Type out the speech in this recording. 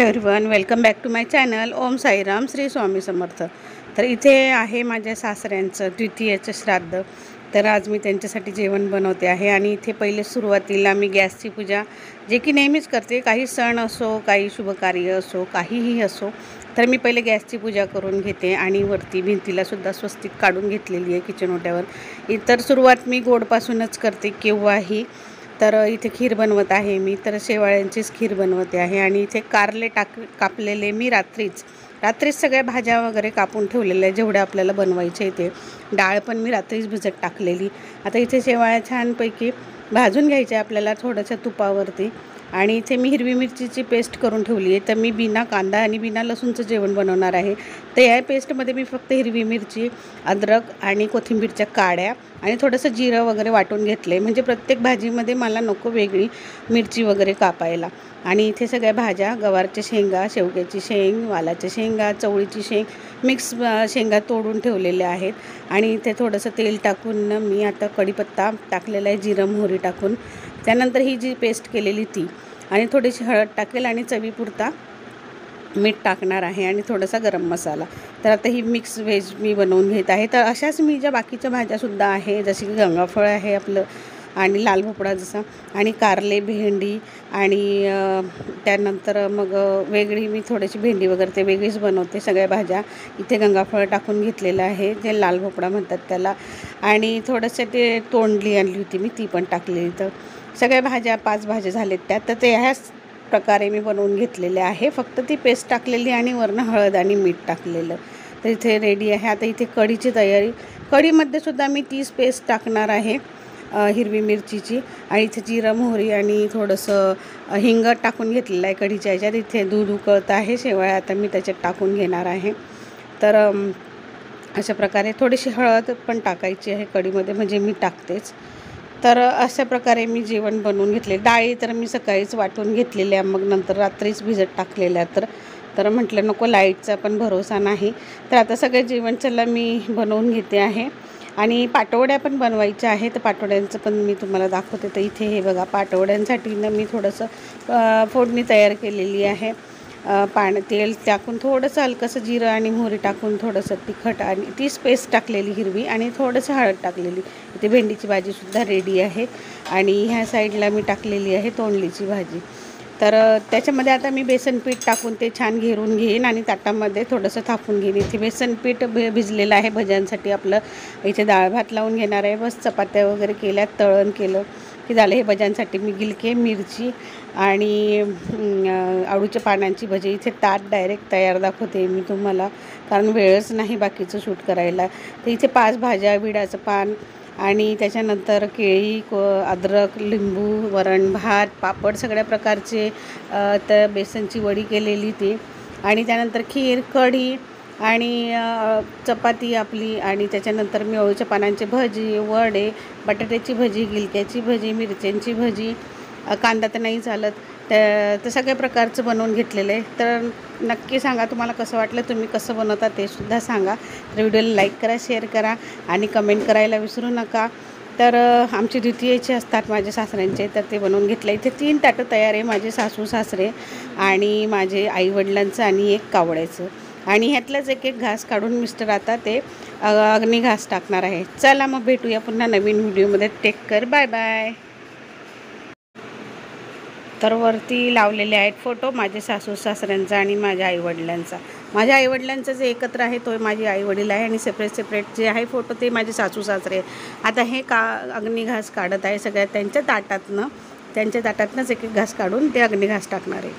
Everyone, welcome back to my channel. Om Sairam, Shri Swami Samarth. तर इथे आहे माझ्या सासऱ्यांचं द्वितीयेचं श्राद्ध. तर आज मी त्यांच्यासाठी जेवण बनवते आहे. आणि इथे पहिले सुरुवातीला मी गॅसची पूजा जे की नेहमीच करते, काही सण असो, काही शुभकार्य असो, काहीही असो, तर मी पहिले गॅसची पूजा करून घेते. आणि वरती भिंतीलासुद्धा स्वस्तिक काढून घेतलेली आहे किचन ओट्यावर. इतर सुरुवात मी गोडपासूनच करते केव्हाही. तर इथे खीर बनवत आहे मी, तर शेवाळ्यांचीच खीर बनवते आहे. आणि इथे कारले कापलेले मी रात्रीच सगळ्या भाज्या वगैरे कापून ठेवलेल्या जेवढ्या आपल्याला बनवायचे ते. डाळ पण मी रात्रीच भिजत टाकलेली. आता इथे शेवाळ्या छानपैकी भाजून घ्यायच्या आपल्याला थोड्याशा तुपावरती. आणि इथे मी हिरवी मिरचीची पेस्ट करून ठेवली आहे. तर मी बिना कांदा आणि बिना लसूणचं जेवण बनवणार आहे. तर या पेस्टमध्ये मी फक्त हिरवी मिरची, अद्रक आणि कोथिंबीरच्या काड्या आणि थोडंसं जिरं वगैरे वाटून घेतलं आहे. म्हणजे प्रत्येक भाजीमध्ये मला नको वेगळी मिरची वगैरे कापायला. आणि इथे सगळ्या भाज्या, गवारच्या शेंगा, शेवग्याची शेंग, वालाच्या शेंगा, चवळीची शेंग, मिक्स शेंगा तोडून ठेवलेल्या आहेत. आणि इथे थोडंसं तेल टाकून मी आता कढीपत्ता टाकलेला आहे, जिरं मोहरी टाकून. त्यानंतर ही जी पेस्ट केलेली ती, आणि थोडीशी हळद टाकेल आणि चवीपुरता मीठ टाकणार आहे आणि थोडासा गरम मसाला. तर आता ही मिक्स व्हेज मी बनवून घेत आहे. तर अशाच मी ज्या बाकीच्या भाज्यासुद्धा आहे, जशी की गंगाफळ आहे आपलं, आणि लाल भोपळा जसा, आणि कारले, भेंडी, आणि त्यानंतर मग वेगळी मी थोडीशी भेंडी वगैरे ते वेगळीच बनवते सगळ्या भाज्या. इथे गंगाफळ टाकून घेतलेलं आहे, जे लाल भोपळा म्हणतात त्याला. आणि थोडंसं ते तोंडली आणली होती मी, ती पण टाकलेली. तर सगळ्या भाज्या 5 भाज्या झालेत त्यात. तर ते ह्याच प्रकारे मी बनवून घेतलेले आहे. फक्त ती पेस्ट टाकलेली आणि वरनं हळद आणि मीठ टाकलेलं. तर इथे रेडी आहे. आता इथे कढीची तयारी. कढीमध्ये सुद्धा मी 30 पेस्ट टाकणार आहे हिरवी मिरचीची. आणि इथे जिरं मोहरी आणि थोडंसं हिंग टाकून घेतलेलं आहे कढीच्या ह्याच्यात. इथे दूध उकळतं आहे, शेवया आता मी त्याच्यात टाकून घेणार आहे. तर अशा प्रकारे थोडीशी हळद पण टाकायची आहे कढीमध्ये, म्हणजे मी टाकतेच. तर अशा प्रकारे मी जेवण बनवून घेतले. डाळी तर मी सकाळीच वाटून घेतलेल्या, मग नंतर रात्रीच भिजत टाकलेल्या. तर म्हटलं नको, लाईटचा पण भरोसा नाही. तर आता सगळे जेवण चला मी बनवून घेते आहे. आणि पाटवड्या पण बनवायच्या आहे, तर पाटवड्यांचं पण मी तुम्हाला दाखवते. तर इथे हे बघा, पाटवड्यांसाठी मी थोडंसं फोडणी तयार केलेली आहे. तेल टाकून थोडंसं हलकंसं जिरं आणि मोहरी टाकून थोडंसं तिखट आणि 30 पेस्ट टाकलेली हिरवी, आणि थोडंसं हळद टाकलेली. इथे भेंडीची भाजीसुद्धा रेडी आहे. आणि ह्या साईडला मी टाकलेली आहे तोंडलीची भाजी. तर त्याच्यामध्ये आता मी बेसनपीठ टाकून ते छान घेरून घेईन आणि ताटामध्ये थोडंसं थापून घेईन. इथे बेसनपीठ भिजलेलं आहे भज्यांसाठी आपलं. इथे डाळ भात लावून घेणार आहे. बस चपात्या वगैरे केल्या, तळण केलं की झालं. हे भज्यांसाठी मी गिलके, मिरची आणि आळूच्या पानांची भजी. इथे ताट डायरेक्ट तयार दाखवते मी तुम्हाला, कारण वेळच नाही बाकीचं शूट करायला. तर इथे 5 भाज्या, विड्याचं पान, आणि त्याच्यानंतर केळी, अद्रक, लिंबू, वरण भात, पापड, सगळ्या प्रकारचे, तर बेसनची वडी केलेली ती, आणि त्यानंतर खीर, कढी आणि चपाती आपली. आणि त्याच्यानंतर मी अळूच्या पानांची भजी, वडे, बटाट्याची भजी, गिलक्याची भजी, मिरच्यांची भजी, कांदा तर नाही चालत. तर सगळ्या प्रकारचं बनवून घेतलेलं आहे. तर नक्की सांगा तुम्हाला कसं वाटलं, तुम्ही कसं बनवता ते सुद्धा सांगा. तर व्हिडिओला लाईक करा, शेअर करा आणि कमेंट करायला विसरू नका. तर आमचे द्वितीयेचे असतात माझे सासऱ्यांचे, तर ते बनवून घेतलं. इथे 3 ताटं तयार आहे, माझे सासू सासरे आणि माझे आईवडिलांचं आणि एक कावड्याचं. आणि ह्यातलाच एक घास काढून मिस्टर आता ते अग्निघास टाकणार आहे. चला मग भेटूया पुन्हा नवीन व्हिडिओमध्ये. Take care, bye bye. तर वरती लावलेले आहेत फोटो माझे सासू सासऱ्यांचा आणि माझ्या आईवडिलांचा. माझ्या आईवडिलांचं जे एकत्र आहे तो माझी आईवडील आहे, आणि सेपरेट जे आहे फोटो ते माझे सासू सासरे. आता हे अग्निघास काढत आहे सगळ्या त्यांच्या ताटातनंच एक घास काढून ते अग्निघास टाकणार आहे.